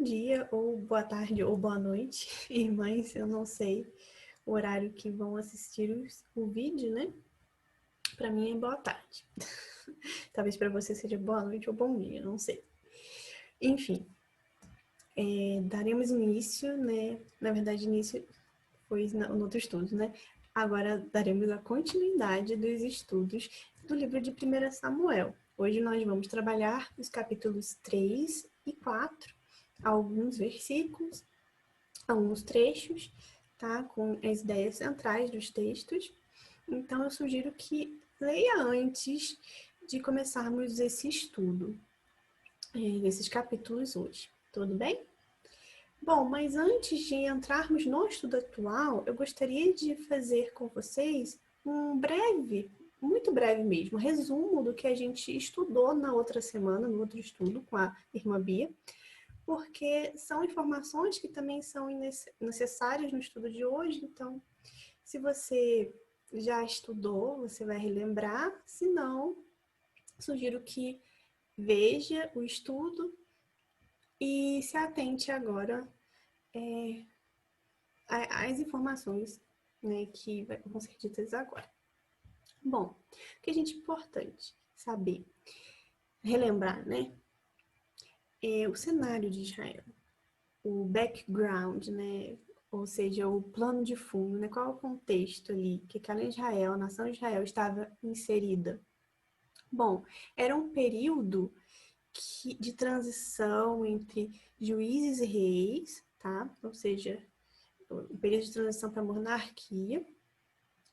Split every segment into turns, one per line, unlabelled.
dia, ou boa tarde, ou boa noite, irmãs, eu não sei o horário que vão assistir o vídeo, né? Para mim é boa tarde. Talvez para você seja boa noite ou bom dia, não sei. Enfim, daremos início, né? Na verdade, início foi no outro estudo, né? Agora daremos a continuidade dos estudos do livro de 1 Samuel. Hoje nós vamos trabalhar os capítulos 3 e 4, alguns versículos, alguns trechos, tá? Com as ideias centrais dos textos. Então, eu sugiro que leia antes de começarmos esse estudo, desses capítulos hoje. Tudo bem? Bom, mas antes de entrarmos no estudo atual, eu gostaria de fazer com vocês um breve, muito breve mesmo, resumo do que a gente estudou na outra semana, no outro estudo com a irmã Bia, porque são informações que também são necessárias no estudo de hoje. Então, se você já estudou, você vai relembrar. Se não, sugiro que veja o estudo e se atente agora às informações, né, que vão ser ditas agora. Bom, o que é importante saber, relembrar, né, é o cenário de Israel, o background, né, ou seja, o plano de fundo, né, qual é o contexto ali que aquela Israel, a nação de Israel estava inserida. Bom, era um período de transição entre juízes e reis, tá? Ou seja, um período de transição para a monarquia.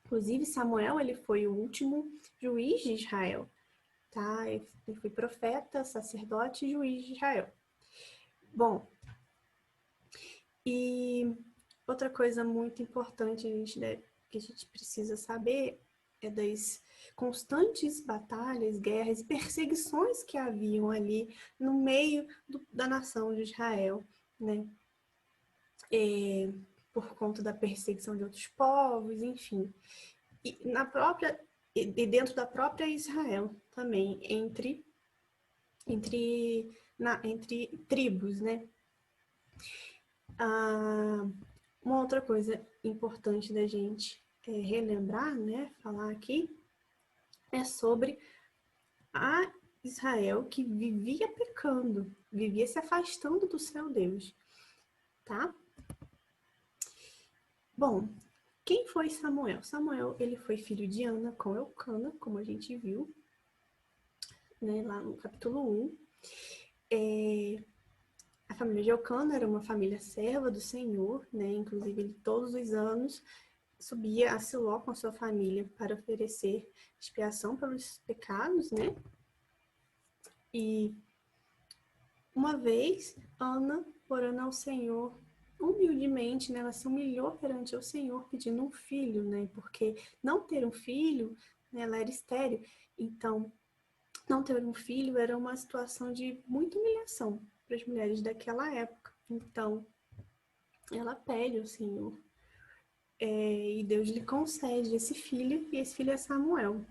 Inclusive, Samuel, ele foi o último juiz de Israel, tá? Ele foi profeta, sacerdote e juiz de Israel. Bom, e outra coisa muito importante que a gente precisa saber é das constantes batalhas, guerras e perseguições que haviam ali no meio da nação de Israel, né? Por conta da perseguição de outros povos, enfim. E dentro da própria Israel também, entre tribos, né? Uma outra coisa importante da gente relembrar, né, falar aqui, é sobre a Israel que vivia pecando, vivia se afastando do seu Deus, tá? Bom, quem foi Samuel? Samuel, ele foi filho de Ana com Elcana, como a gente viu, né, lá no capítulo 1. A família de Elcana era uma família serva do Senhor, né? Inclusive ele todos os anos subia a Siló com a sua família para oferecer expiação pelos pecados, né? E uma vez, Ana, orando ao Senhor, humildemente, né, ela se humilhou perante o Senhor pedindo um filho, né? Porque não ter um filho, né, ela era estéril, então não ter um filho era uma situação de muita humilhação para as mulheres daquela época. Então, ela pede ao Senhor, e Deus lhe concede esse filho, e esse filho é Samuel.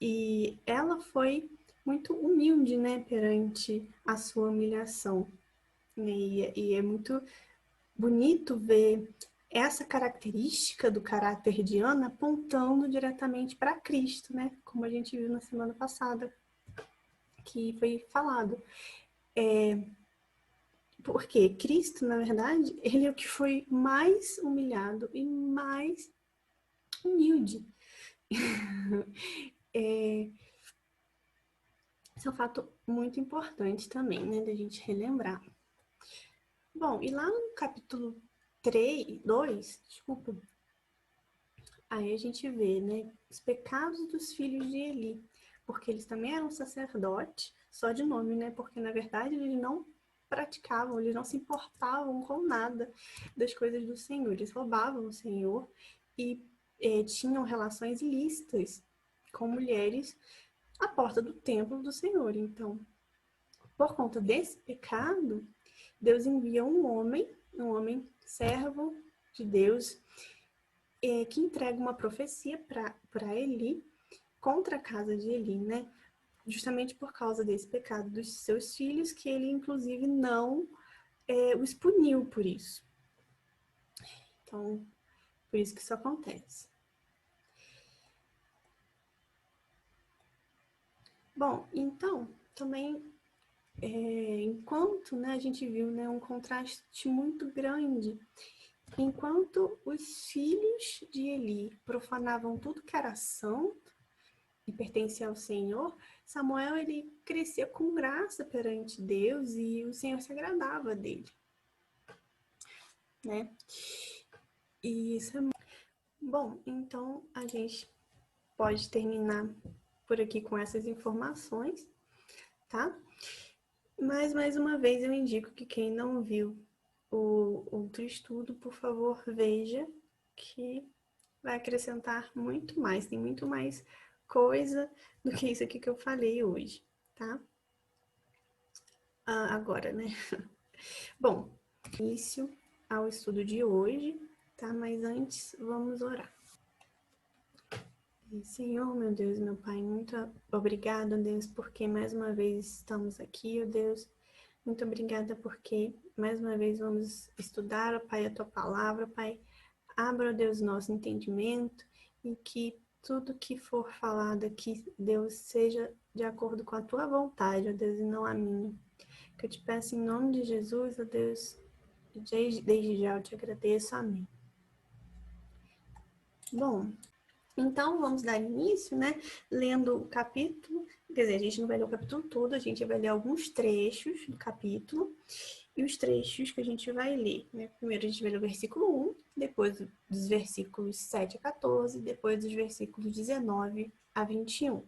E ela foi muito humilde, né, perante a sua humilhação. E é muito bonito ver essa característica do caráter de Ana apontando diretamente para Cristo, né, como a gente viu na semana passada, que foi falado. Porque Cristo, na verdade, ele é o que foi mais humilhado e mais humilde. Esse é um fato muito importante também, né, da gente relembrar. Bom, e lá no capítulo 2, desculpa, aí a gente vê, né, os pecados dos filhos de Eli, porque eles também eram sacerdotes, só de nome, né, porque na verdade eles não praticavam, eles não se importavam com nada das coisas do Senhor, eles roubavam o Senhor e tinham relações ilícitas com mulheres à porta do templo do Senhor. Então, por conta desse pecado, Deus envia um homem servo de Deus, que entrega uma profecia para Eli contra a casa de Eli, né? justamente por causa desse pecado dos seus filhos, que ele, inclusive, não os puniu por isso. Então, por isso que isso acontece. Bom, então, também, enquanto, né, a gente viu, né, um contraste muito grande. Enquanto os filhos de Eli profanavam tudo que era santo e pertencia ao Senhor, Samuel, ele crescia com graça perante Deus e o Senhor se agradava dele, né? E isso é bom. Então, a gente pode terminar por aqui com essas informações, tá? Mas, mais uma vez, eu indico que quem não viu o outro estudo, por favor, veja, que vai acrescentar muito mais, tem muito mais coisa do que isso aqui que eu falei hoje, tá? Agora, né? Bom, início ao estudo de hoje, tá? Mas antes, vamos orar. Senhor, meu Deus, meu Pai, muito obrigada, Deus, porque mais uma vez estamos aqui, ó Deus. Muito obrigada porque mais uma vez vamos estudar, ó Pai, a Tua palavra, Pai. Abra, ó Deus, nosso entendimento e que tudo que for falado aqui, Deus, seja de acordo com a Tua vontade, ó Deus, e não a minha. Que eu te peço em nome de Jesus, ó Deus, desde já eu te agradeço, amém. Bom, então vamos dar início, né, lendo o capítulo, quer dizer, a gente não vai ler o capítulo todo, a gente vai ler alguns trechos do capítulo, e os trechos que a gente vai ler, né, primeiro a gente vai ler o versículo 1, depois dos versículos 7 a 14, depois dos versículos 19 a 21,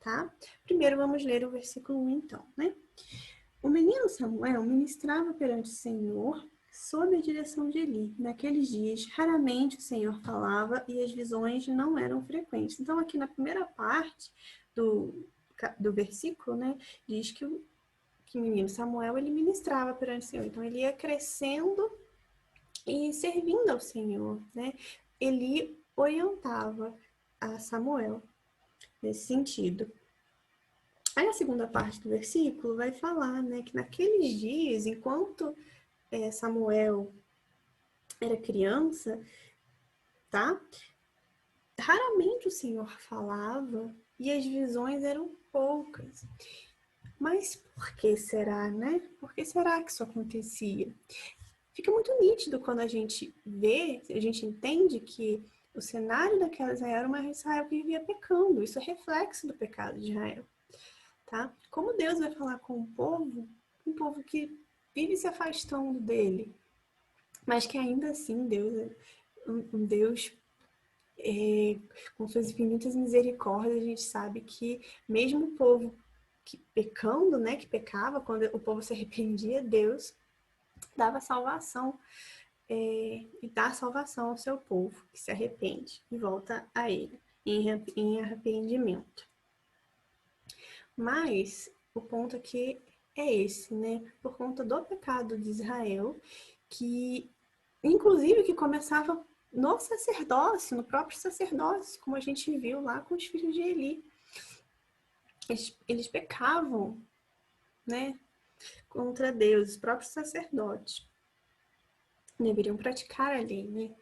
tá? Primeiro vamos ler o versículo 1 então, né? O menino Samuel ministrava perante o Senhor sob a direção de Eli. Naqueles dias, raramente o Senhor falava e as visões não eram frequentes. Então, aqui na primeira parte do versículo, né, diz que o menino Samuel, ele ministrava perante o Senhor. Então, ele ia crescendo e servindo ao Senhor, né? Eli orientava a Samuel nesse sentido. Aí a segunda parte do versículo vai falar, né, que naqueles dias, enquanto Samuel era criança, tá? Raramente o Senhor falava e as visões eram poucas. Mas por que será, né? Por que será que isso acontecia? Fica muito nítido quando a gente vê, a gente entende que o cenário daquela Israel era uma Israel que vivia pecando. Isso é reflexo do pecado de Israel. Tá? Como Deus vai falar com um povo que vive se afastando dele, mas que ainda assim Deus é um Deus com suas infinitas misericórdias. A gente sabe que mesmo o povo que pecando, né, que pecava, quando o povo se arrependia, Deus dava salvação e dá salvação ao seu povo que se arrepende e volta a ele em arrependimento. Mas o ponto aqui é esse, né? Por conta do pecado de Israel, que inclusive que começava no sacerdócio, no próprio sacerdócio, como a gente viu lá com os filhos de Eli. Eles pecavam, né? Contra Deus, os próprios sacerdotes. Deveriam praticar a lei, né?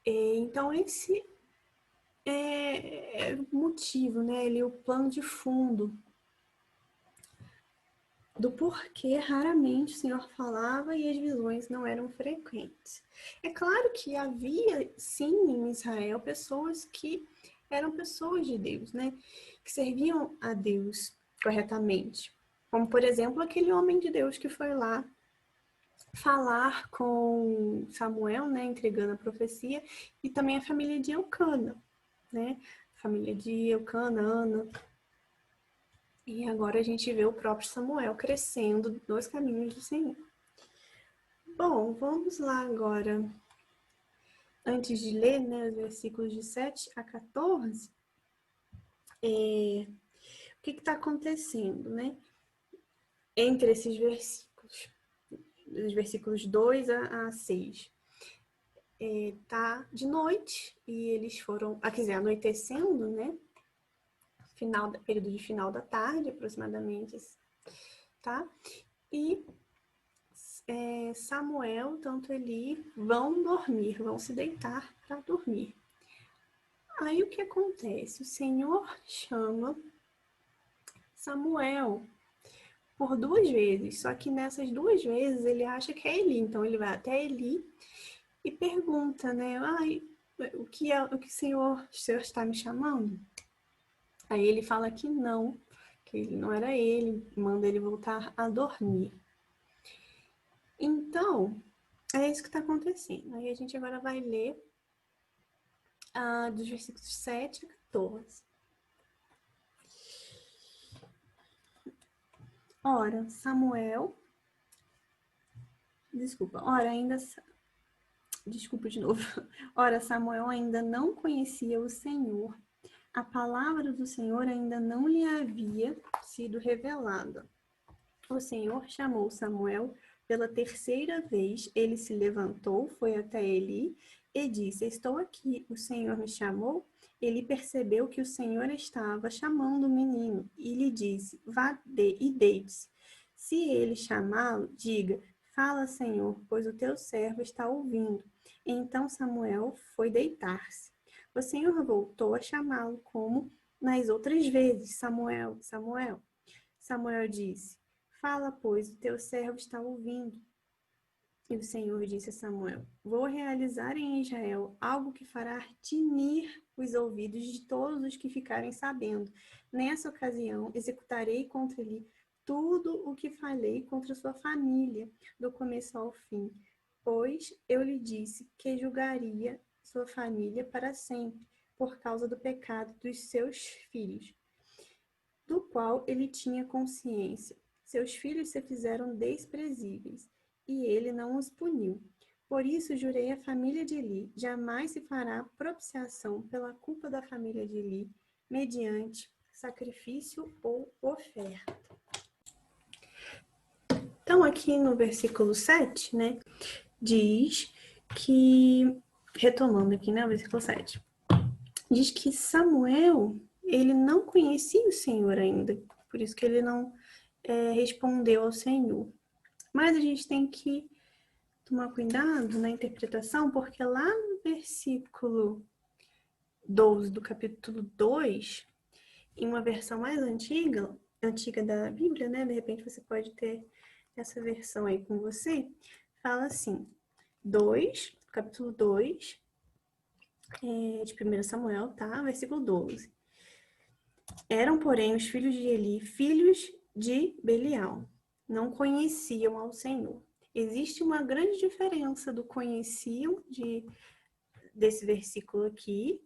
Então esse é o motivo, né? Ele é o plano de fundo do porquê raramente o Senhor falava e as visões não eram frequentes. É claro que havia, sim, em Israel, pessoas que eram pessoas de Deus, né? Que serviam a Deus corretamente. Como, por exemplo, aquele homem de Deus que foi lá falar com Samuel, né? Entregando a profecia, e também a família de Eucana, né? A família de Eucana, Ana. E agora a gente vê o próprio Samuel crescendo nos caminhos do Senhor. Bom, vamos lá agora. Antes de ler, né, os versículos de 7 a 14, o que está acontecendo, né? Entre esses versículos, os versículos 2 a 6. Tá de noite e eles foram, quer dizer, anoitecendo, né? período de final da tarde, aproximadamente, tá? E Samuel, tanto Eli, vão dormir, vão se deitar para dormir. Aí o que acontece? O Senhor chama Samuel por 2 vezes, só que nessas 2 vezes ele acha que é Eli, então ele vai até Eli e pergunta, né? O que o senhor está me chamando? Aí ele fala que não, que ele não era ele, manda ele voltar a dormir. Então, é isso que está acontecendo. Aí a gente agora vai ler dos versículos 7 a 14. Ora, Samuel... Desculpa de novo. Ora, Samuel ainda não conhecia o Senhor. A palavra do Senhor ainda não lhe havia sido revelada. O Senhor chamou Samuel pela 3ª vez. Ele se levantou, foi até Eli e disse: Estou aqui, o Senhor me chamou? Ele percebeu que o Senhor estava chamando o menino e lhe disse: Vá e deite-se. Se ele chamá-lo, diga: Fala, Senhor, pois o teu servo está ouvindo. Então Samuel foi deitar-se. O Senhor voltou a chamá-lo como nas outras vezes: Samuel, Samuel. Samuel disse: Fala, pois, o teu servo está ouvindo. E o Senhor disse a Samuel: Vou realizar em Israel algo que fará tinir os ouvidos de todos os que ficarem sabendo. Nessa ocasião, executarei contra ele tudo o que falei contra sua família, do começo ao fim. Pois eu lhe disse que julgaria sua família para sempre, por causa do pecado dos seus filhos, do qual ele tinha consciência. Seus filhos se fizeram desprezíveis, e ele não os puniu. Por isso jurei à família de Eli: jamais se fará propiciação pela culpa da família de Eli, mediante sacrifício ou oferta. Então, aqui no versículo 7, né, diz que, retomando aqui, né, o versículo 7, diz que Samuel, ele não conhecia o Senhor ainda, por isso que ele não respondeu ao Senhor. Mas a gente tem que tomar cuidado na interpretação, porque lá no versículo 12 do capítulo 2, em uma versão mais antiga da Bíblia, né? De repente você pode ter essa versão aí com você, fala assim, capítulo 2, de 1 Samuel, tá? Versículo 12. Eram, porém, os filhos de Eli, filhos de Belial. Não conheciam ao Senhor. Existe uma grande diferença do conheciam desse versículo aqui,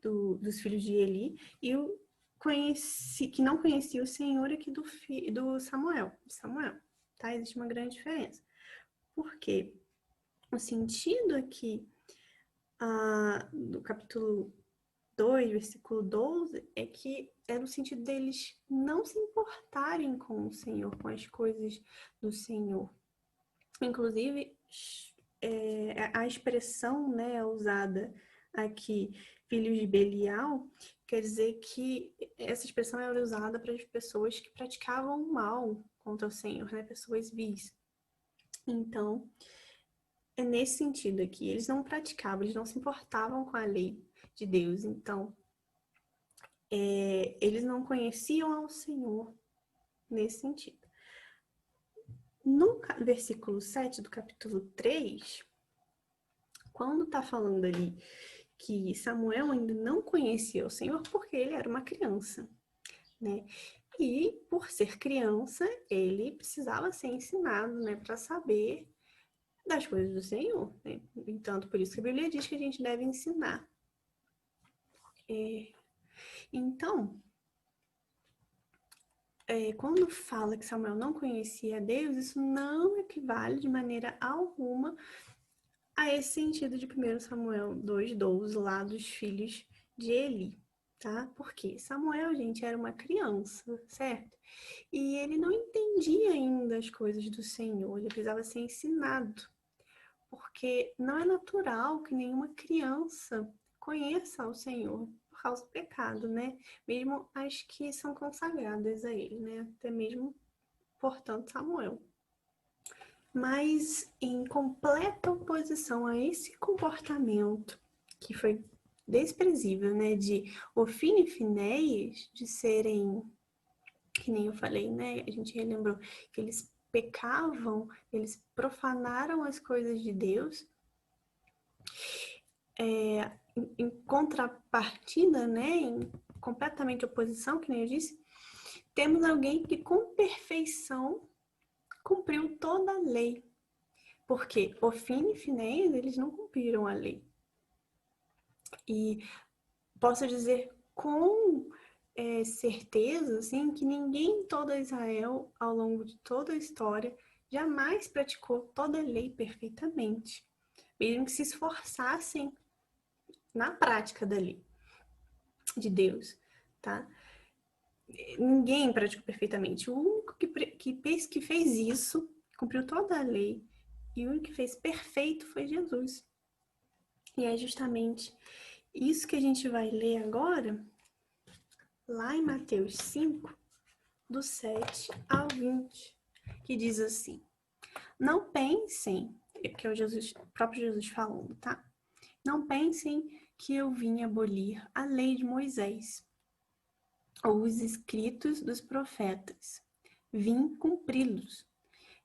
dos filhos de Eli, e o que não conhecia o Senhor aqui do Samuel, tá? Existe uma grande diferença. Por quê? O sentido aqui do capítulo 2, versículo 12, é que é no sentido deles não se importarem com o Senhor, com as coisas do Senhor. Inclusive, a expressão, né, usada aqui, filhos de Belial, quer dizer que essa expressão era usada para as pessoas que praticavam o mal contra o Senhor, né, pessoas vis. Então, é nesse sentido aqui, eles não praticavam, eles não se importavam com a lei de Deus, então eles não conheciam ao Senhor nesse sentido. No versículo 7 do capítulo 3, quando está falando ali que Samuel ainda não conhecia o Senhor porque ele era uma criança, né? E por ser criança, ele precisava ser ensinado, né, para saber das coisas do Senhor, né? Entanto, por isso que a Bíblia diz que a gente deve ensinar. Então, quando fala que Samuel não conhecia Deus, isso não equivale de maneira alguma a esse sentido de 1 Samuel 2:12, lá dos filhos de Eli, tá? Porque Samuel, gente, era uma criança, certo? E ele não entendia ainda as coisas do Senhor, ele precisava ser ensinado. Porque não é natural que nenhuma criança conheça o Senhor por causa do pecado, né? Mesmo as que são consagradas a Ele, né? Até mesmo, portanto, Samuel. Mas em completa oposição a esse comportamento, que foi desprezível, né? De Ofni e Finéias, de serem, que nem eu falei, né? A gente relembrou que eles pecavam, eles profanaram as coisas de Deus. Em contrapartida, né, em completamente oposição, que nem eu disse, temos alguém que com perfeição cumpriu toda a lei. Porque Ofni e Finéias, eles não cumpriram a lei. E posso dizer com certeza, assim, que ninguém em toda Israel, ao longo de toda a história, jamais praticou toda a lei perfeitamente. Mesmo que se esforçassem na prática da lei de Deus, tá? Ninguém praticou perfeitamente. O único que fez isso, cumpriu toda a lei, e o único que fez perfeito foi Jesus. E é justamente isso que a gente vai ler agora, lá em Mateus 5, do 7 ao 20, que diz assim: Não pensem, que é o próprio Jesus falando, tá? Não pensem que eu vim abolir a lei de Moisés ou os escritos dos profetas. Vim cumpri-los.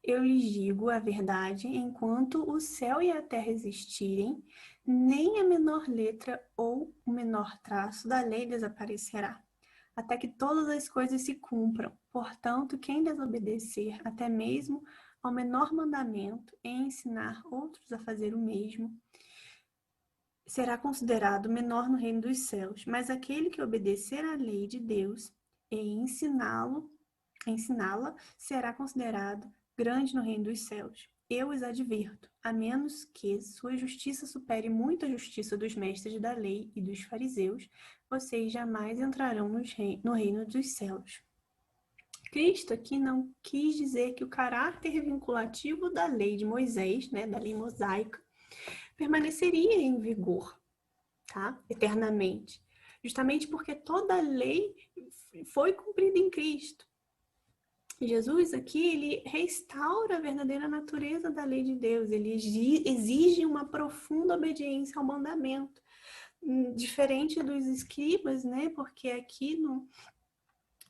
Eu lhes digo a verdade, enquanto o céu e a terra existirem, nem a menor letra ou o menor traço da lei desaparecerá, até que todas as coisas se cumpram. Portanto, quem desobedecer até mesmo ao menor mandamento e ensinar outros a fazer o mesmo, será considerado menor no reino dos céus. Mas aquele que obedecer à lei de Deus e ensiná-la, será considerado grande no reino dos céus. Eu os advirto, a menos que sua justiça supere muito a justiça dos mestres da lei e dos fariseus, vocês jamais entrarão no reino dos céus. Cristo aqui não quis dizer que o caráter vinculativo da lei de Moisés, né, da lei mosaica, permaneceria em vigor, tá? Eternamente. Justamente porque toda a lei foi cumprida em Cristo. Jesus aqui, ele restaura a verdadeira natureza da lei de Deus, ele exige uma profunda obediência ao mandamento, diferente dos escribas, né? Porque aqui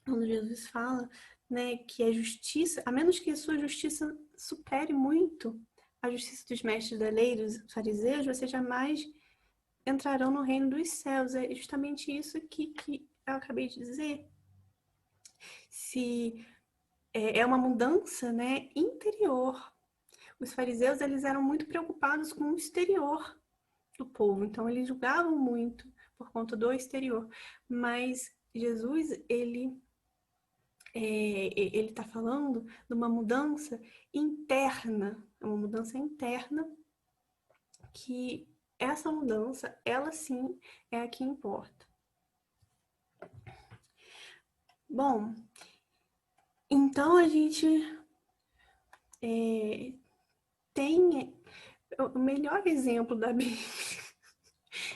quando Jesus fala, né, que a justiça, a menos que a sua justiça supere muito a justiça dos mestres da lei, dos fariseus, você jamais entrarão no reino dos céus. É justamente isso que eu acabei de dizer. Se é uma mudança, né, interior. Os fariseus, eles eram muito preocupados com o exterior do povo, então eles julgavam muito por conta do exterior. Mas Jesus, ele está falando de uma mudança interna, que essa mudança, ela sim, é a que importa. Bom, então a gente tem o melhor exemplo da Bíblia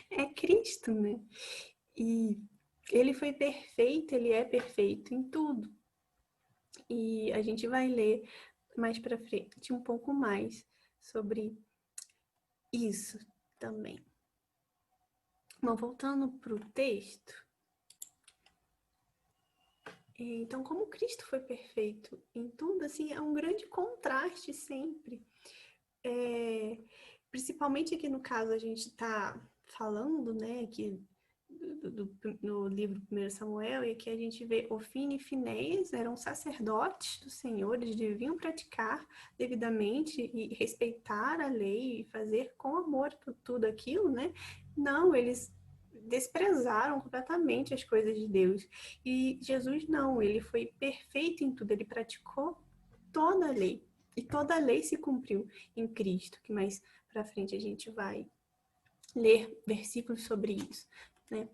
é Cristo, né? E ele foi perfeito, ele é perfeito em tudo. E a gente vai ler mais para frente um pouco mais sobre isso também. Bom, voltando para o texto. Então, como Cristo foi perfeito em tudo, assim, é um grande contraste sempre. Principalmente aqui no caso a gente está falando, né, aqui no livro 1 Samuel, e aqui a gente vê Ofni e Finéias eram sacerdotes do Senhor, eles deviam praticar devidamente e respeitar a lei e fazer com amor tudo aquilo, né? Não, eles desprezaram completamente as coisas de Deus. E Jesus não, ele foi perfeito em tudo, ele praticou toda a lei. E toda a lei se cumpriu em Cristo, que mais para frente a gente vai ler versículos sobre isso, né?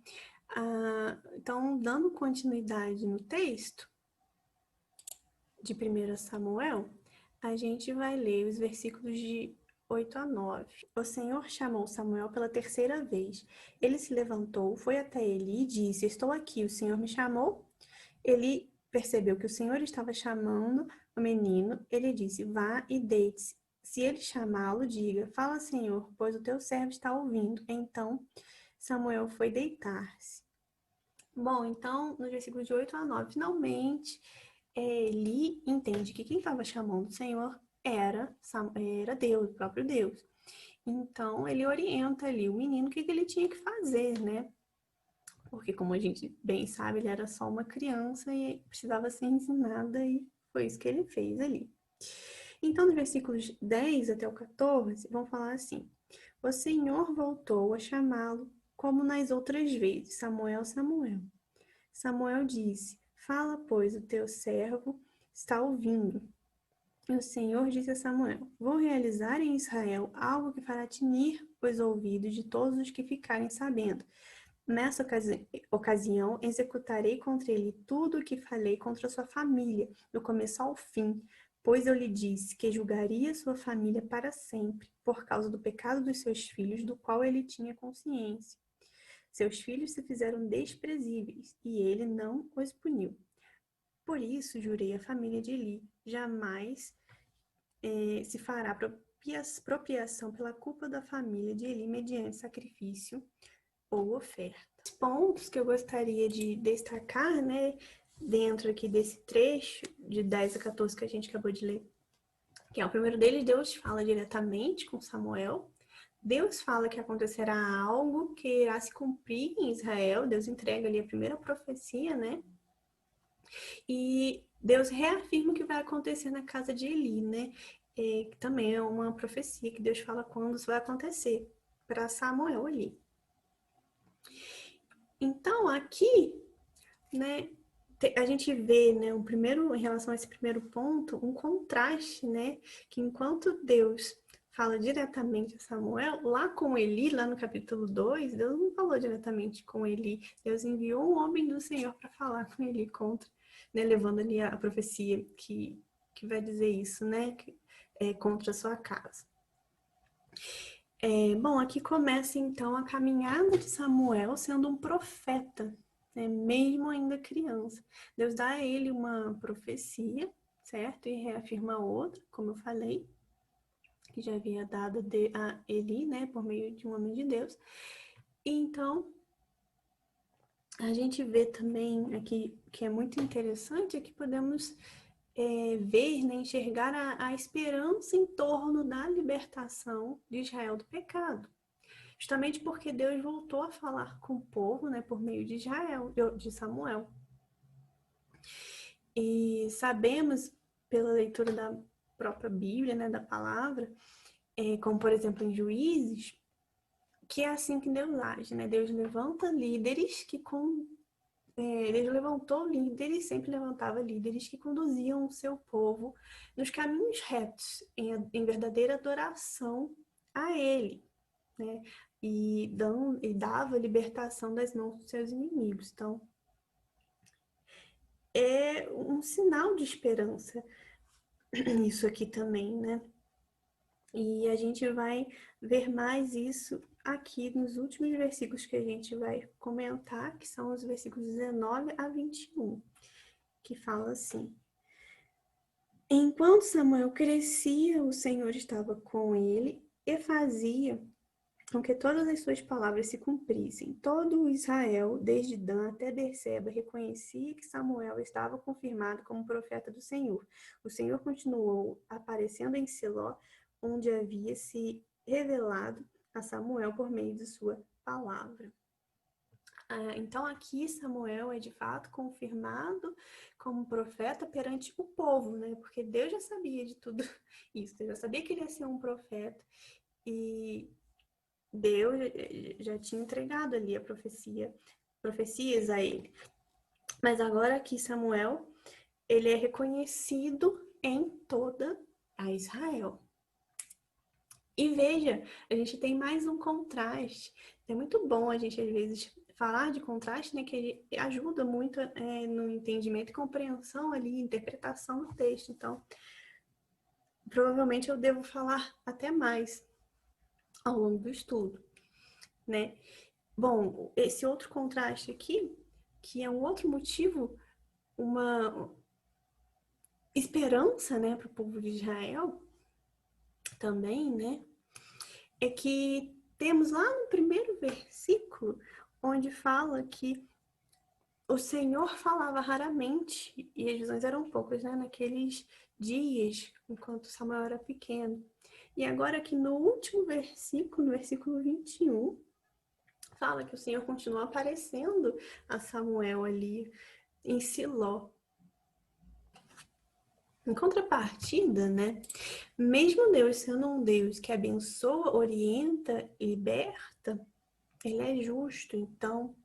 Então, dando continuidade no texto de 1 Samuel, a gente vai ler os versículos de 8-9. O Senhor chamou Samuel pela terceira vez. Ele se levantou, foi até Eli e disse: Estou aqui, o Senhor me chamou? Ele percebeu que o Senhor estava chamando o menino. Ele disse: Vá e deite-se. Se ele chamá-lo, diga: Fala, Senhor, pois o teu servo está ouvindo. Então Samuel foi deitar-se. Bom, então, no versículo de 8-9, finalmente, Eli entende que quem estava chamando o Senhor era Deus, o próprio Deus. Então, ele orienta ali o menino o que ele tinha que fazer, né? Porque, como a gente bem sabe, ele era só uma criança e precisava ser ensinada, e foi isso que ele fez ali. Então, nos versículos 10 até o 14, vão falar assim: O Senhor voltou a chamá-lo como nas outras vezes: Samuel, Samuel. Samuel disse: Fala, pois, o teu servo está ouvindo. E o Senhor disse a Samuel: Vou realizar em Israel algo que fará tinir os ouvidos de todos os que ficarem sabendo. Nessa ocasião, executarei contra ele tudo o que falei contra sua família, do começo ao fim, pois eu lhe disse que julgaria sua família para sempre, por causa do pecado dos seus filhos, do qual ele tinha consciência. Seus filhos se fizeram desprezíveis, e ele não os puniu. Por isso, jurei à família de Eli: jamais se fará propiação pela culpa da família de Eli mediante sacrifício ou oferta. Os pontos que eu gostaria de destacar, né, dentro aqui desse trecho de 10 a 14 que a gente acabou de ler, que é o primeiro deles: Deus fala diretamente com Samuel. Deus fala que acontecerá algo que irá se cumprir em Israel. Deus entrega ali a primeira profecia, né? E Deus reafirma o que vai acontecer na casa de Eli, né? Que também é uma profecia que Deus fala quando isso vai acontecer para Samuel ali. Então, aqui, né, a gente vê, né, em relação a esse primeiro ponto, um contraste, né, que enquanto Deus fala diretamente a Samuel, lá com Eli, lá no capítulo 2, Deus não falou diretamente com Eli, Deus enviou um homem do Senhor para falar com Eli contra, né, levando ali a profecia que vai dizer isso, né, contra a sua casa. Bom, aqui começa então a caminhada de Samuel sendo um profeta, né, mesmo ainda criança. Deus dá a ele uma profecia, certo? E reafirma outra, como eu falei, que já havia dado a Eli, né, por meio de um homem de Deus. E então, a gente vê também aqui, que é muito interessante, é que podemos ver, né, enxergar a esperança em torno da libertação de Israel do pecado. Justamente porque Deus voltou a falar com o povo, né, por meio de de Samuel. E sabemos, pela leitura da própria Bíblia, né, da palavra, como por exemplo em Juízes, que é assim que Deus age, né? Deus levanta líderes Deus levantou líderes, sempre levantava líderes que conduziam o seu povo nos caminhos retos, em verdadeira adoração a Ele, né? E dava libertação das mãos dos seus inimigos. Então, é um sinal de esperança isso aqui também, né? E a gente vai ver mais isso aqui nos últimos versículos que a gente vai comentar, que são os versículos 19 a 21, que fala assim: Enquanto Samuel crescia, o Senhor estava com ele e fazia com que todas as suas palavras se cumprissem. Todo o Israel, desde Dan até Berseba, reconhecia que Samuel estava confirmado como profeta do Senhor. O Senhor continuou aparecendo em Siló, onde havia se revelado a Samuel por meio de sua palavra. Então aqui Samuel é de fato confirmado como profeta perante o povo, né? Porque Deus já sabia de tudo isso, Deus já sabia que ele ia ser um profeta, e Deus já tinha entregado ali profecias a ele. Mas agora aqui Samuel, ele é reconhecido em toda a Israel. E veja, a gente tem mais um contraste. É muito bom a gente, às vezes, falar de contraste, né? Que ajuda muito no entendimento e compreensão ali, interpretação do texto. Então, provavelmente eu devo falar até mais ao longo do estudo, né? Bom, esse outro contraste aqui, que é um outro motivo, uma esperança, né, para o povo de Israel também, né, é que temos lá no primeiro versículo, onde fala que o Senhor falava raramente e as visões eram poucas, né, naqueles dias, enquanto Samuel era pequeno. E agora aqui no último versículo, no versículo 21, fala que o Senhor continua aparecendo a Samuel ali em Siló. Em contrapartida, né, mesmo Deus sendo um Deus que abençoa, orienta e liberta, ele é justo, então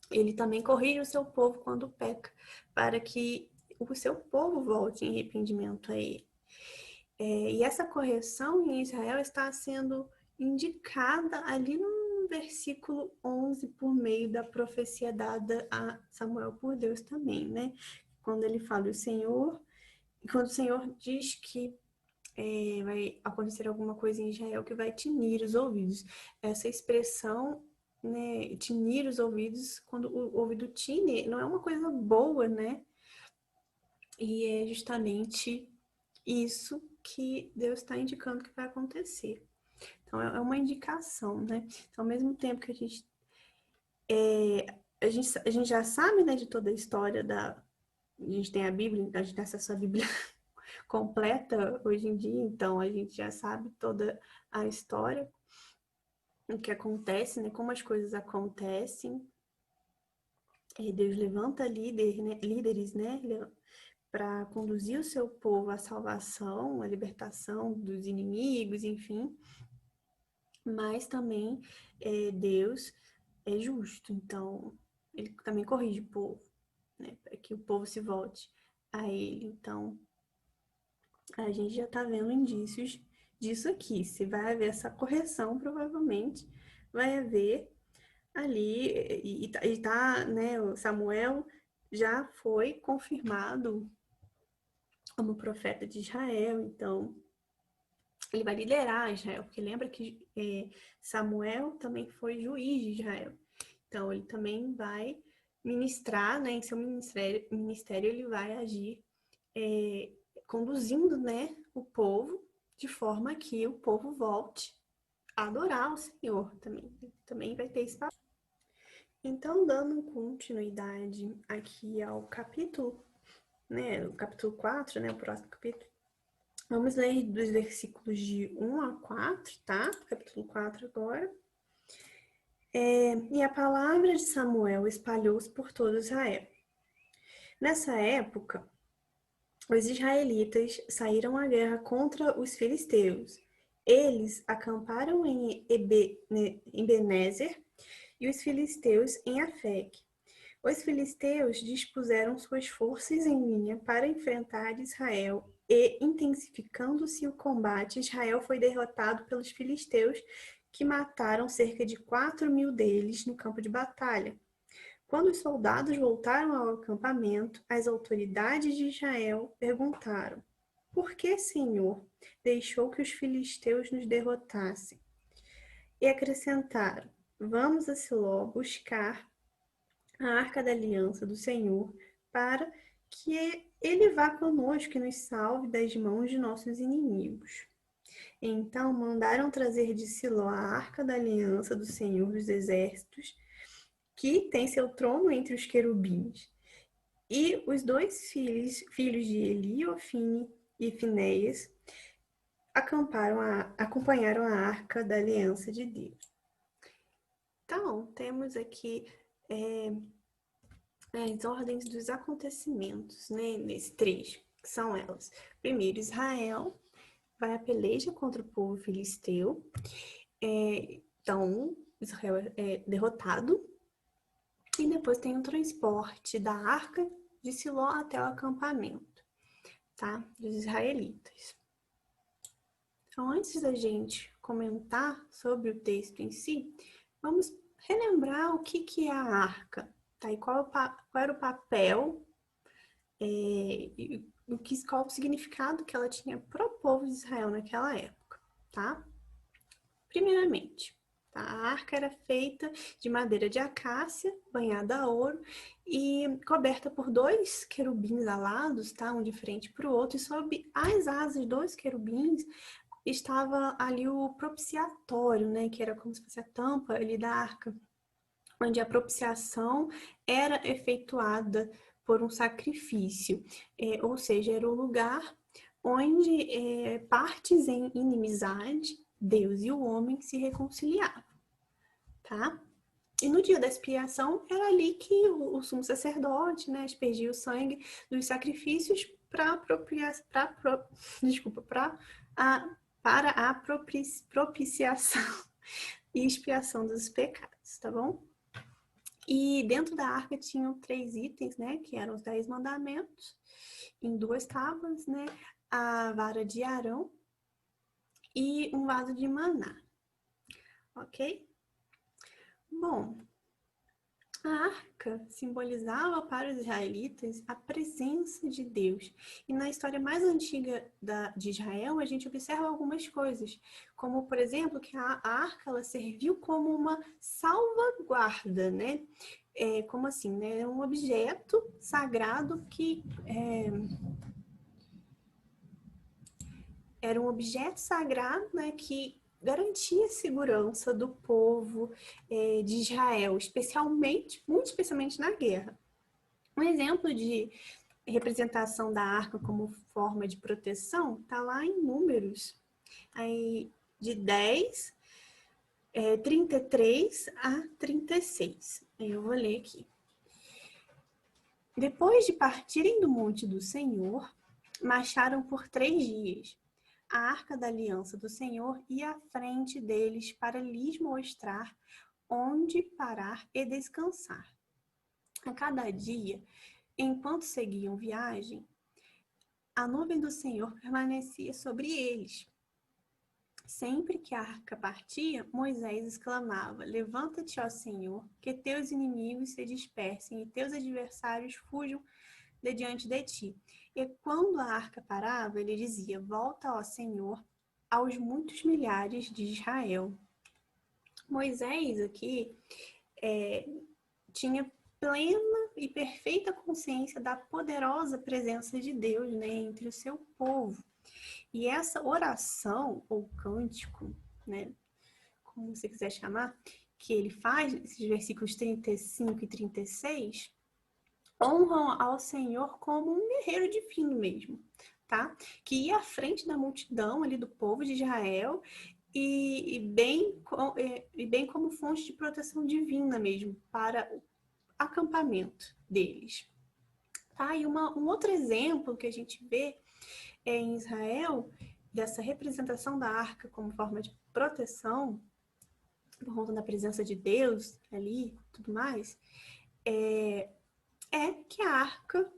ele também corrige o seu povo quando peca, para que o seu povo volte em arrependimento a ele. E essa correção em Israel está sendo indicada ali no versículo 11 por meio da profecia dada a Samuel por Deus também, né? Quando ele fala quando o Senhor diz que vai acontecer alguma coisa em Israel que vai tinir os ouvidos. Essa expressão, né, tinir os ouvidos, quando o ouvido tine, não é uma coisa boa, né? E é justamente isso que Deus está indicando que vai acontecer. Então, é uma indicação, né? Então, ao mesmo tempo que a gente já sabe, né, de toda a história a gente tem a Bíblia, a gente tem acesso à Bíblia completa hoje em dia, então a gente já sabe toda a história, o que acontece, né, como as coisas acontecem. E Deus levanta líderes, né, para conduzir o seu povo à salvação, à libertação dos inimigos, enfim. Mas também Deus é justo, então ele também corrige o povo, né, para que o povo se volte a ele. Então, a gente já está vendo indícios disso aqui. Se vai haver essa correção, provavelmente vai haver ali, né, o Samuel já foi confirmado como profeta de Israel, então ele vai liderar Israel, porque lembra que Samuel também foi juiz de Israel, então ele também vai ministrar, né, em seu ministério ele vai agir conduzindo, né, o povo de forma que o povo volte a adorar o Senhor também. Também vai ter esse papel. Então, dando continuidade aqui ao capítulo, né, o capítulo 4, né, o próximo capítulo, vamos ler dos versículos de 1 a 4, tá? Capítulo 4 agora. E a palavra de Samuel espalhou-se por todo Israel. Nessa época, os israelitas saíram à guerra contra os filisteus. Eles acamparam em Ebenezer e os filisteus em Afec. Os filisteus dispuseram suas forças em linha para enfrentar Israel e, intensificando-se o combate, Israel foi derrotado pelos filisteus, que mataram cerca de 4.000 deles no campo de batalha. Quando os soldados voltaram ao acampamento, as autoridades de Israel perguntaram: Por que, Senhor, deixou que os filisteus nos derrotassem? E acrescentaram: Vamos a Siló buscar a arca da aliança do Senhor, para que ele vá conosco e nos salve das mãos de nossos inimigos. Então mandaram trazer de Siló a arca da aliança do Senhor dos exércitos, que tem seu trono entre os querubins. E os dois filhos de Eli, Ofni e Finéias, acompanharam a arca da aliança de Deus. Então, temos aqui as ordens dos acontecimentos, né, nesse trecho, que são elas. Primeiro, Israel vai à peleja contra o povo filisteu. Então, Israel é derrotado. E depois tem o transporte da arca de Siló até o acampamento, tá? Dos israelitas. Então, antes da gente comentar sobre o texto em si, vamos relembrar o que é a arca, tá? E qual era o papel qual o significado que ela tinha para o povo de Israel naquela época, tá? Primeiramente, tá? A arca era feita de madeira de acácia, banhada a ouro e coberta por 2 querubins alados, tá? Um de frente para o outro, e sob as asas dos querubins estava ali o propiciatório, né? Que era como se fosse a tampa ali da arca, onde a propiciação era efetuada por um sacrifício, ou seja, era o lugar onde partes em inimizade, Deus e o homem, se reconciliavam, tá? E no dia da expiação, era ali que o sumo sacerdote, né, aspergia o sangue dos sacrifícios para a propiciação e expiação dos pecados, tá bom? E dentro da arca tinham 3 itens, né, que eram os 10 mandamentos, em 2 tábuas, né, a vara de Arão e um vaso de maná, ok? Bom, a arca simbolizava para os israelitas a presença de Deus. E na história mais antiga de Israel, a gente observa algumas coisas, como, por exemplo, que a arca ela serviu como uma salvaguarda, né? Como assim, né? É um objeto sagrado que era um objeto sagrado, né, que garantia a segurança do povo de Israel, muito especialmente na guerra. Um exemplo de representação da arca como forma de proteção está lá em Números, aí, de 10, 33 a 36. Eu vou ler aqui. Depois de partirem do monte do Senhor, marcharam por 3 dias. A arca da aliança do Senhor ia à frente deles para lhes mostrar onde parar e descansar. A cada dia, enquanto seguiam viagem, a nuvem do Senhor permanecia sobre eles. Sempre que a arca partia, Moisés exclamava: Levanta-te, ó Senhor, que teus inimigos se dispersem e teus adversários fujam de diante de ti. E quando a arca parava, ele dizia: Volta, ó Senhor, aos muitos milhares de Israel. Moisés aqui tinha plena e perfeita consciência da poderosa presença de Deus, né, entre o seu povo. E essa oração, ou cântico, né, como você quiser chamar, que ele faz, esses versículos 35 e 36, honram ao Senhor como um guerreiro divino mesmo, tá? Que ia à frente da multidão ali do povo de Israel e bem como fonte de proteção divina mesmo para o acampamento deles. Tá? E um outro exemplo que a gente vê em Israel, dessa representação da arca como forma de proteção, por conta da presença de Deus ali, tudo mais, é que a arca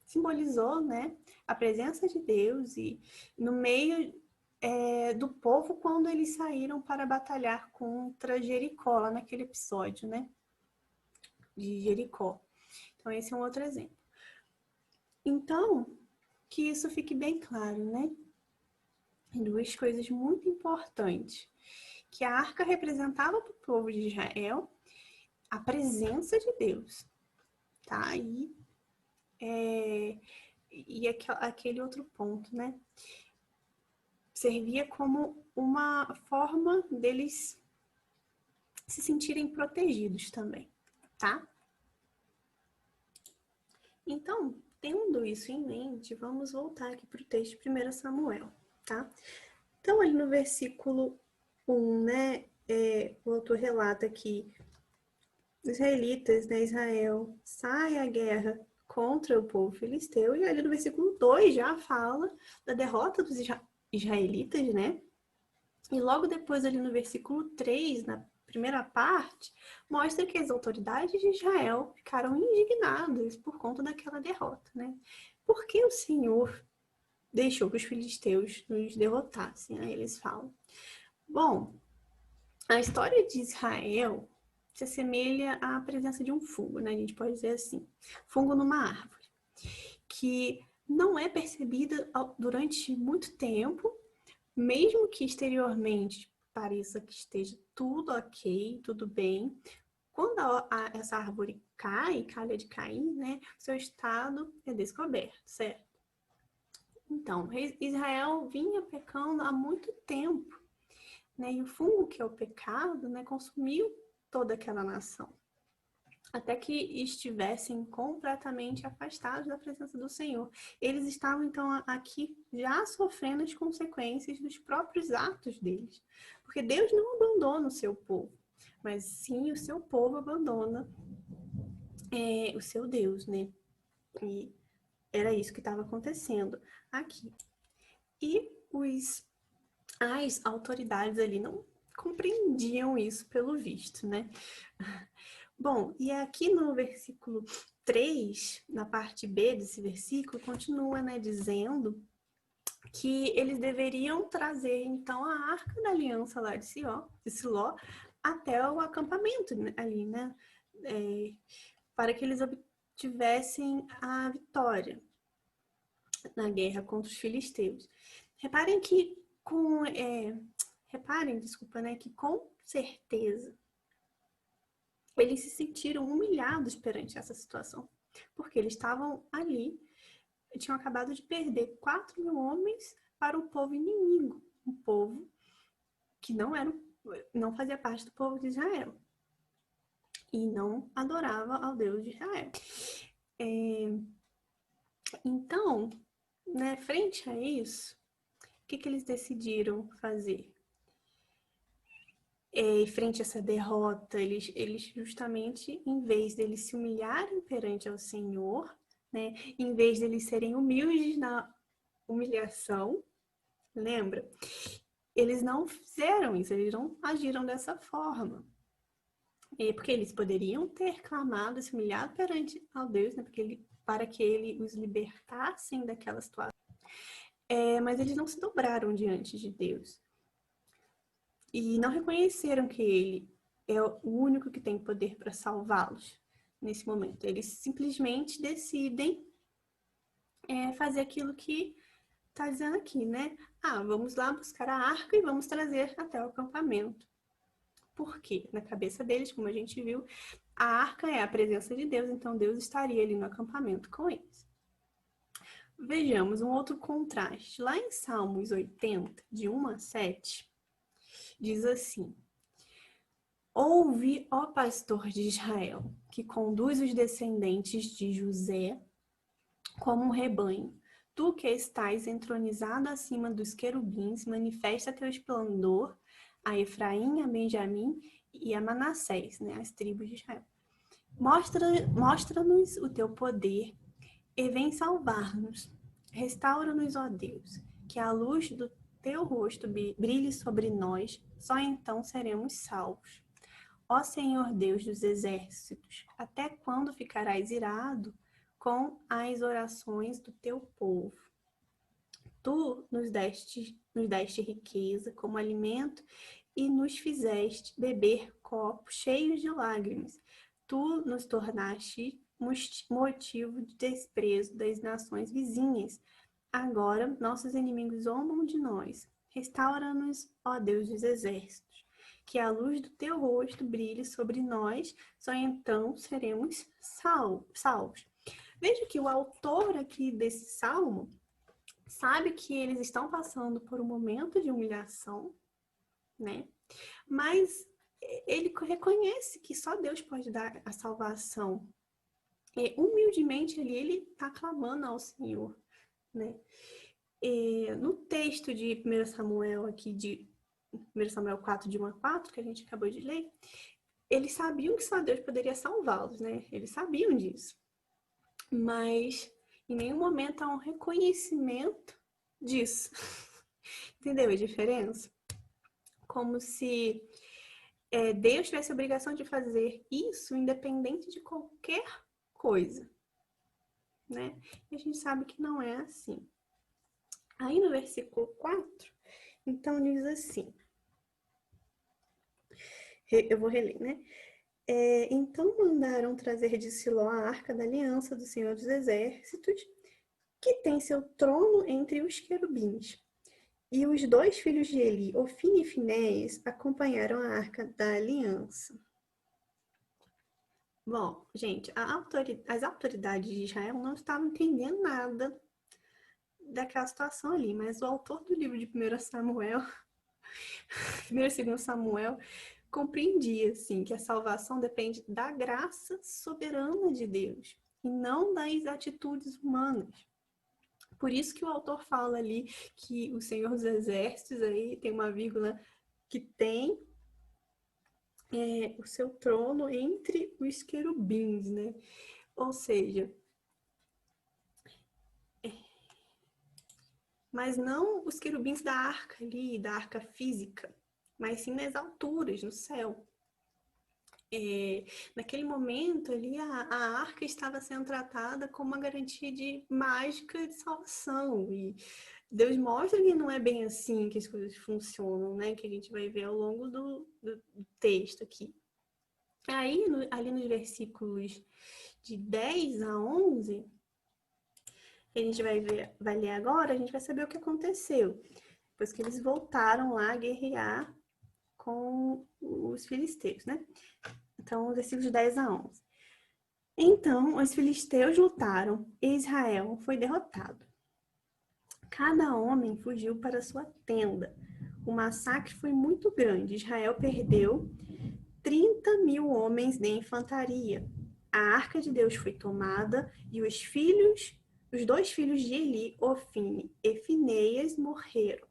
simbolizou, né, a presença de Deus e no meio do povo quando eles saíram para batalhar contra Jericó, lá naquele episódio, né, de Jericó. Então, esse é um outro exemplo. Então, que isso fique bem claro, né? Duas coisas muito importantes. Que a arca representava para o povo de Israel a presença de Deus, tá? E aquele outro ponto, né? Servia como uma forma deles se sentirem protegidos também, tá? Então, tendo isso em mente, vamos voltar aqui para o texto de 1 Samuel, tá? Então, ali no versículo 1, né, o autor relata que os israelitas, né, Israel, sai à guerra contra o povo filisteu, e ali no versículo 2 já fala da derrota dos israelitas, né? E logo depois, ali no versículo 3, na primeira parte, mostra que as autoridades de Israel ficaram indignadas por conta daquela derrota, né? Por que o Senhor deixou que os filisteus nos derrotassem? Aí eles falam. Bom, a história de Israel se assemelha à presença de um fungo, né? A gente pode dizer assim, fungo numa árvore, que não é percebida durante muito tempo, mesmo que exteriormente pareça que esteja tudo ok, tudo bem. Quando essa árvore cai, calha de cair, né, seu estado é descoberto, certo? Então, Israel vinha pecando há muito tempo, né, e o fungo, que é o pecado, né, consumiu toda aquela nação, até que estivessem completamente afastados da presença do Senhor. Eles estavam, então, aqui já sofrendo as consequências dos próprios atos deles. Porque Deus não abandona o seu povo, mas sim o seu povo abandona o seu Deus, né? E era isso que estava acontecendo aqui. E as autoridades ali não compreendiam isso, pelo visto, né? Bom, e aqui no versículo 3, na parte B desse versículo, continua, né, dizendo que eles deveriam trazer, então, a Arca da Aliança lá de Siló até o acampamento ali, né? Para que eles obtivessem a vitória na guerra contra os filisteus. Reparem que desculpa, né, que com certeza eles se sentiram humilhados perante essa situação, porque eles estavam ali, tinham acabado de perder 4.000 homens para o povo inimigo, um povo que não fazia parte do povo de Israel e não adorava ao Deus de Israel. Então, né, frente a isso, o que eles decidiram fazer? Frente a essa derrota, eles justamente, em vez deles se humilharem perante ao Senhor, né, em vez deles serem humildes na humilhação, lembra? Eles não fizeram isso, eles não agiram dessa forma. Porque eles poderiam ter clamado, se humilhado perante ao Deus, né, para que ele os libertassem daquela situação. Mas eles não se dobraram diante de Deus. E não reconheceram que ele é o único que tem poder para salvá-los nesse momento. Eles simplesmente decidem fazer aquilo que está dizendo aqui, né? Vamos lá buscar a arca e vamos trazer até o acampamento. Por quê? Na cabeça deles, como a gente viu, a arca é a presença de Deus, então Deus estaria ali no acampamento com eles. Vejamos um outro contraste. Lá em Salmos 80, de 1 a 7, diz assim: Ouve, ó pastor de Israel, que conduz os descendentes de José como um rebanho. Tu que estás entronizado acima dos querubins, manifesta teu esplendor a Efraim, a Benjamim e a Manassés, né, as tribos de Israel. Mostra-nos o teu poder e vem salvar-nos. Restaura-nos, ó Deus, que a luz do teu rosto brilhe sobre nós, só então seremos salvos. Ó Senhor Deus dos exércitos, até quando ficarás irado com as orações do teu povo? Tu nos deste riqueza como alimento e nos fizeste beber copos cheios de lágrimas. Tu nos tornaste motivo de desprezo das nações vizinhas. Agora nossos inimigos zombam de nós. Restaura-nos, ó Deus dos exércitos. Que a luz do teu rosto brilhe sobre nós, só então seremos salvos. Veja que o autor aqui desse salmo sabe que eles estão passando por um momento de humilhação, né? Mas ele reconhece que só Deus pode dar a salvação. Humildemente ele está clamando ao Senhor, né? No texto de 1 Samuel aqui, de 1 Samuel 4, de 1 a 4, que a gente acabou de ler, eles sabiam que só Deus poderia salvá-los, né? Eles sabiam disso. Mas em nenhum momento há um reconhecimento disso. Entendeu a diferença? Como se Deus tivesse a obrigação de fazer isso independente de qualquer coisa, né? E a gente sabe que não é assim. Aí no versículo 4, então diz assim, eu vou reler, né? Então mandaram trazer de Siló a arca da aliança do Senhor dos Exércitos, que tem seu trono entre os querubins. E os dois filhos de Eli, Ofni e Finéias, acompanharam a Arca da Aliança. Bom, gente, as autoridades de Israel não estavam entendendo nada daquela situação ali, mas o autor do livro de 1 Samuel, 1 e 2 Samuel, compreendia, assim, que a salvação depende da graça soberana de Deus e não das atitudes humanas. Por isso que o autor fala ali que o Senhor dos Exércitos, aí tem uma vírgula, que tem o seu trono entre os querubins, né? Ou seja, mas não os querubins da arca ali, da arca física, mas sim nas alturas, no céu. Naquele momento ali, a arca estava sendo tratada como uma garantia de mágica de salvação. E Deus mostra que não é bem assim que as coisas funcionam, né? Que a gente vai ver ao longo do texto aqui. Aí, ali nos versículos de 10 a 11, que a gente vai ler agora, a gente vai saber o que aconteceu. Depois que eles voltaram lá a guerrear com os filisteus, né? Então, versículos 10 a 11. Então, os filisteus lutaram e Israel foi derrotado. Cada homem fugiu para sua tenda. O massacre foi muito grande. Israel perdeu 30.000 homens de infantaria. A arca de Deus foi tomada e os dois filhos de Eli, Ofni e Finéias, morreram.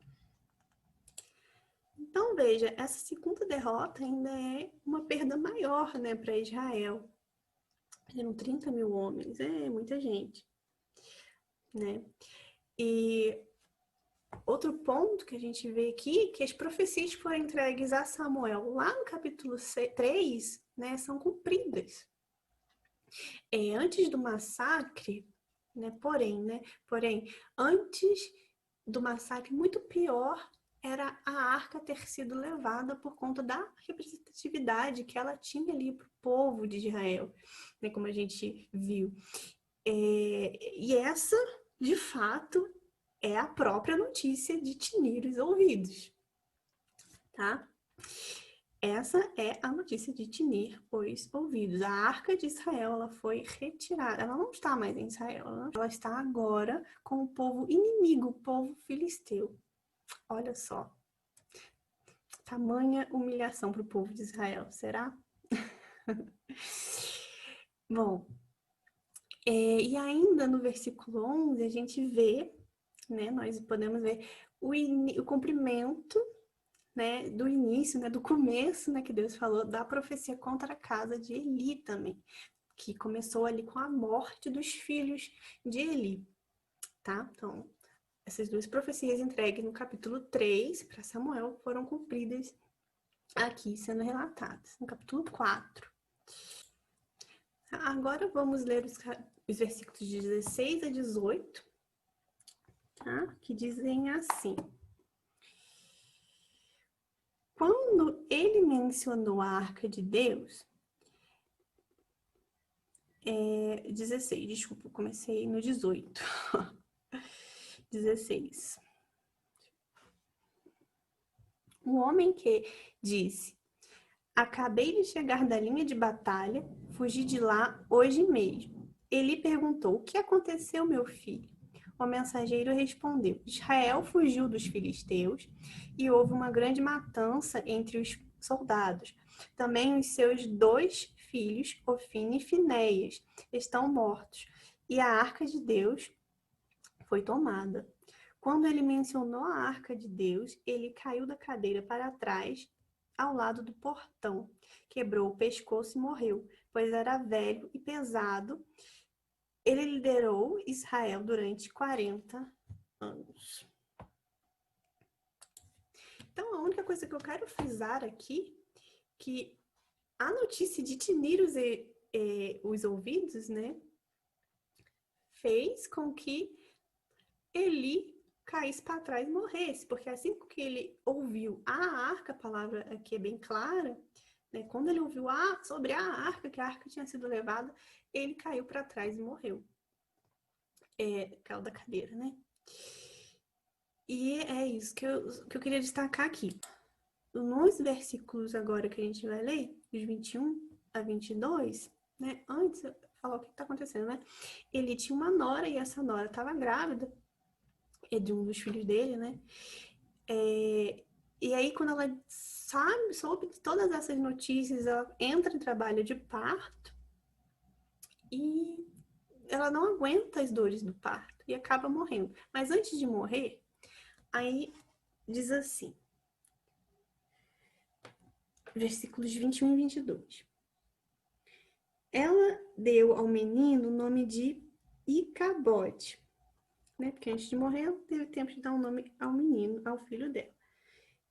Então, veja, essa segunda derrota ainda é uma perda maior, né, para Israel. Eram 30.000 homens, é muita gente, né? E outro ponto que a gente vê aqui, que as profecias que foram entregues a Samuel lá no capítulo 3, né, são cumpridas. Antes do massacre, né, porém, antes do massacre, muito pior era a arca ter sido levada por conta da representatividade que ela tinha ali para o povo de Israel, né, como a gente viu. E essa, de fato, é a própria notícia de tinir os ouvidos, tá? Essa é a notícia de tinir os ouvidos. A arca de Israel, ela foi retirada. Ela não está mais em Israel. Ela está agora com o povo inimigo, o povo filisteu. Olha só. Tamanha humilhação para o povo de Israel, será? Bom, e ainda no versículo 11, a gente vê, né, nós podemos ver o cumprimento, né, do início, né, do começo, né, que Deus falou da profecia contra a casa de Eli também, que começou ali com a morte dos filhos de Eli, tá? Então, essas duas profecias entregues no capítulo 3 para Samuel foram cumpridas aqui sendo relatadas, no capítulo 4. Agora vamos ler os versículos de 16 a 18, tá? Que dizem assim: quando ele mencionou a arca de Deus, 16, desculpa, comecei no 18. 16. O homem que disse: acabei de chegar da linha de batalha, fugi de lá hoje mesmo. Ele perguntou: o que aconteceu, meu filho? O mensageiro respondeu: Israel fugiu dos filisteus e houve uma grande matança entre os soldados. Também os seus dois filhos, Ofni e Finéias, estão mortos, e a arca de Deus foi tomada. Quando ele mencionou a arca de Deus, ele caiu da cadeira para trás, ao lado do portão. Quebrou o pescoço e morreu, pois era velho e pesado. Ele liderou Israel durante 40 anos. Então, a única coisa que eu quero frisar aqui, que a notícia de tinir os ouvidos, né, fez com que Eli caísse para trás e morresse, porque assim que ele ouviu a arca, a palavra aqui é bem clara, né? Quando ele ouviu sobre a arca, que a arca tinha sido levada, ele caiu para trás e morreu. Aquela da cadeira, né? E é isso que eu queria destacar aqui. Nos versículos agora que a gente vai ler, dos 21 a 22, né? Antes, falar o que está acontecendo, né? Ele tinha uma nora e essa nora estava grávida, de um dos filhos dele, né? E aí, quando ela soube de todas essas notícias, ela entra em trabalho de parto e ela não aguenta as dores do parto e acaba morrendo. Mas antes de morrer, aí diz assim, versículos 21 e 22. Ela deu ao menino o nome de Icabode, né? Porque antes de morrer, ela teve tempo de dar um nome ao menino, ao filho dela.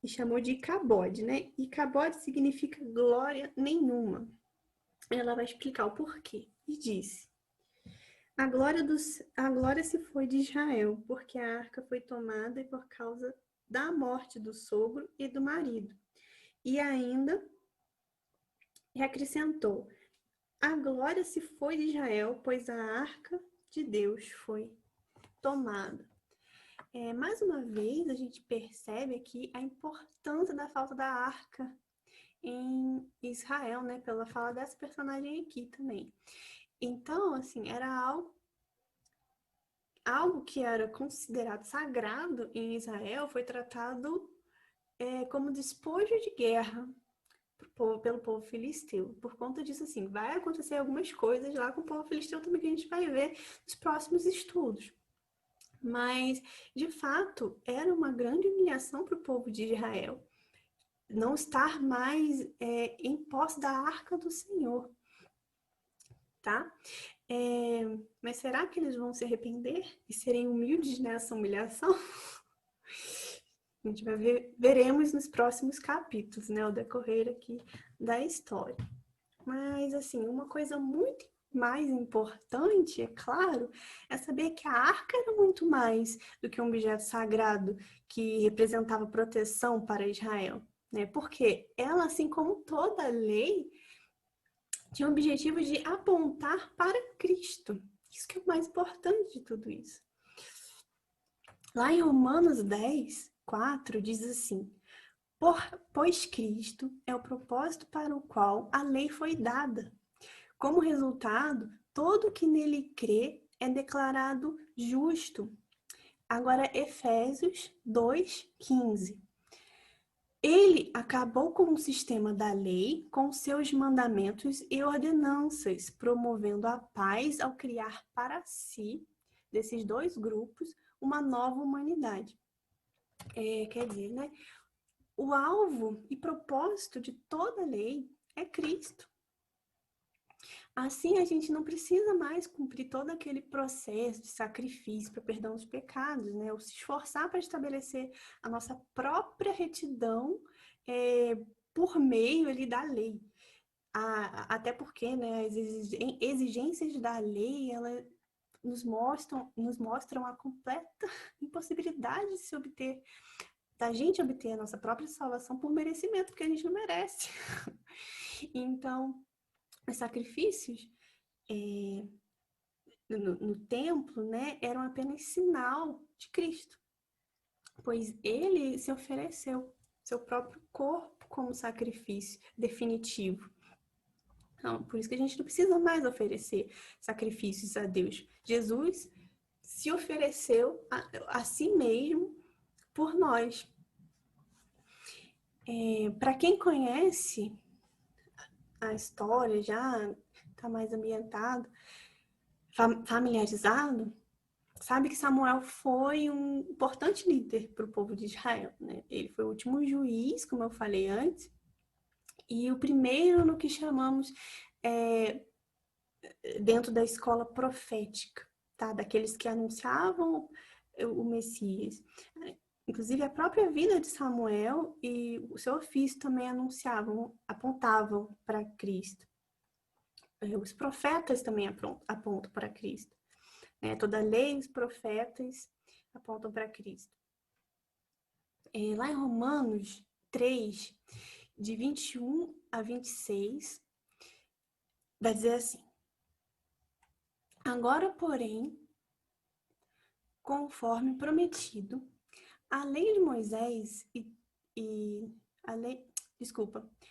E chamou de Icabode, né? Icabode significa glória nenhuma. Ela vai explicar o porquê. E disse: a glória se foi de Israel, porque a arca foi tomada e por causa da morte do sogro e do marido. E ainda acrescentou: a glória se foi de Israel, pois a arca de Deus foi tomada. Mais uma vez, a gente percebe aqui a importância da falta da arca em Israel, né? Pela fala dessa personagem aqui também. Então, assim, era algo que era considerado sagrado em Israel, foi tratado como despojo de guerra pelo povo filisteu. Por conta disso, assim, vai acontecer algumas coisas lá com o povo filisteu também que a gente vai ver nos próximos estudos. Mas, de fato, era uma grande humilhação para o povo de Israel não estar mais em posse da arca do Senhor, tá? Mas será que eles vão se arrepender e serem humildes nessa humilhação? A gente vai veremos nos próximos capítulos, né? O decorrer aqui da história. Mas, assim, uma coisa muito mais importante, é claro, é saber que a arca era muito mais do que um objeto sagrado que representava proteção para Israel, né? Porque ela, assim como toda lei, tinha o objetivo de apontar para Cristo. Isso que é o mais importante de tudo isso. Lá em Romanos 10, 4, diz assim: pois Cristo é o propósito para o qual a lei foi dada. Como resultado, todo que nele crê é declarado justo. Agora, Efésios 2:15. Ele acabou com o sistema da lei, com seus mandamentos e ordenanças, promovendo a paz ao criar para si, desses dois grupos, uma nova humanidade. Quer dizer, né? O alvo e propósito de toda lei é Cristo. Assim, a gente não precisa mais cumprir todo aquele processo de sacrifício para perdão dos pecados, né? Ou se esforçar para estabelecer a nossa própria retidão por meio ali da lei. Até porque, né, as exigências da lei, ela nos mostram a completa impossibilidade de se obter, da gente obter a nossa própria salvação por merecimento, porque a gente não merece. Então, os sacrifícios no templo, né, eram apenas sinal de Cristo, pois ele se ofereceu seu próprio corpo como sacrifício definitivo. Então, por isso que a gente não precisa mais oferecer sacrifícios a Deus. Jesus se ofereceu a si mesmo por nós. Para quem conhece a história, já está mais ambientado, familiarizado, sabe que Samuel foi um importante líder para o povo de Israel, né? Ele foi o último juiz, como eu falei antes, e o primeiro no que chamamos dentro da escola profética, tá? Daqueles que anunciavam o Messias. Inclusive, a própria vida de Samuel e o seu ofício também apontavam para Cristo. Os profetas também apontam para Cristo. Toda a lei e os profetas apontam para Cristo. Lá em Romanos 3, de 21 a 26, vai dizer assim: agora, porém, conforme prometido, a lei de Moisés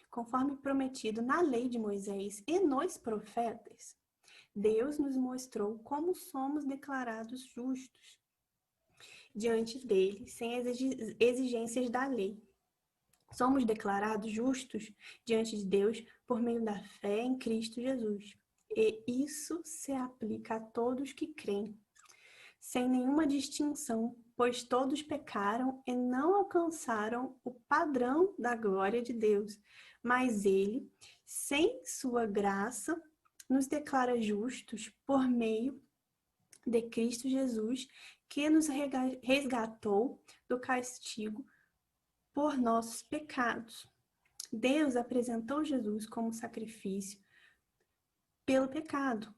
conforme prometido na lei de Moisés e nos profetas, Deus nos mostrou como somos declarados justos diante dele, sem as exigências da lei. Somos declarados justos diante de Deus por meio da fé em Cristo Jesus. E isso se aplica a todos que creem, sem nenhuma distinção, pois todos pecaram e não alcançaram o padrão da glória de Deus. Mas ele, sem sua graça, nos declara justos por meio de Cristo Jesus, que nos resgatou do castigo por nossos pecados. Deus apresentou Jesus como sacrifício pelo pecado,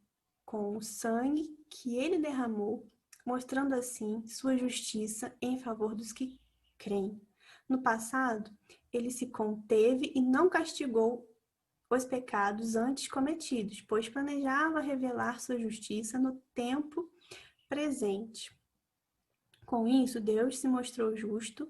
com o sangue que ele derramou, mostrando assim sua justiça em favor dos que creem. No passado, ele se conteve e não castigou os pecados antes cometidos, pois planejava revelar sua justiça no tempo presente. Com isso, Deus se mostrou justo,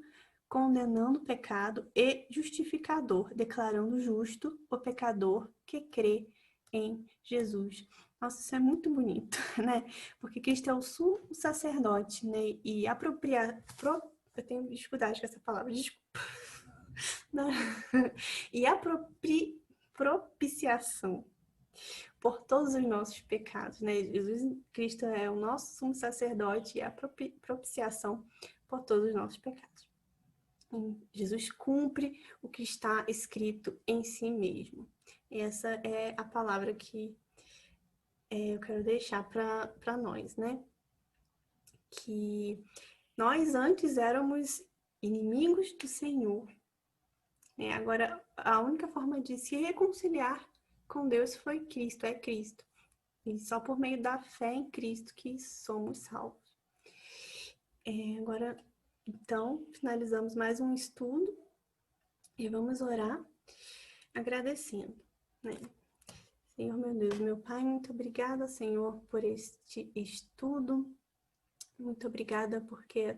condenando o pecado, e justificador, declarando justo o pecador que crê em Jesus. Nossa, isso é muito bonito, né? Porque Cristo é o sumo sacerdote, né? E eu tenho dificuldade com essa palavra, desculpa. E propiciação por todos os nossos pecados, né? Jesus Cristo é o nosso sumo sacerdote e a propiciação por todos os nossos pecados. Jesus cumpre o que está escrito em si mesmo. Essa é a palavra que eu quero deixar para nós, né? Que nós antes éramos inimigos do Senhor, né? Agora, a única forma de se reconciliar com Deus foi Cristo, é Cristo. E só por meio da fé em Cristo que somos salvos. Agora, então, finalizamos mais um estudo e vamos orar agradecendo, né? Senhor, meu Deus, meu Pai, muito obrigada, Senhor, por este estudo. Muito obrigada porque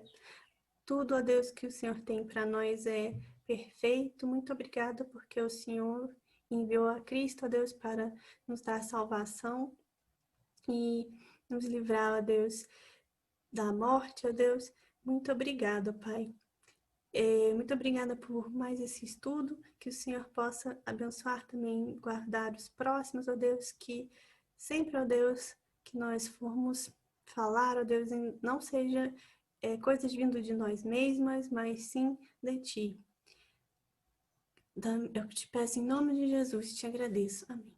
tudo, ó Deus, que o Senhor tem para nós é perfeito. Muito obrigada porque o Senhor enviou a Cristo, ó Deus, para nos dar salvação e nos livrar, ó Deus, da morte, ó Deus. Muito obrigada, Pai. Muito obrigada por mais esse estudo, que o Senhor possa abençoar também, guardar os próximos, ó Deus, que sempre, ó Deus, que nós formos falar, ó Deus, não seja coisas vindo de nós mesmas, mas sim de Ti. Eu te peço em nome de Jesus, te agradeço. Amém.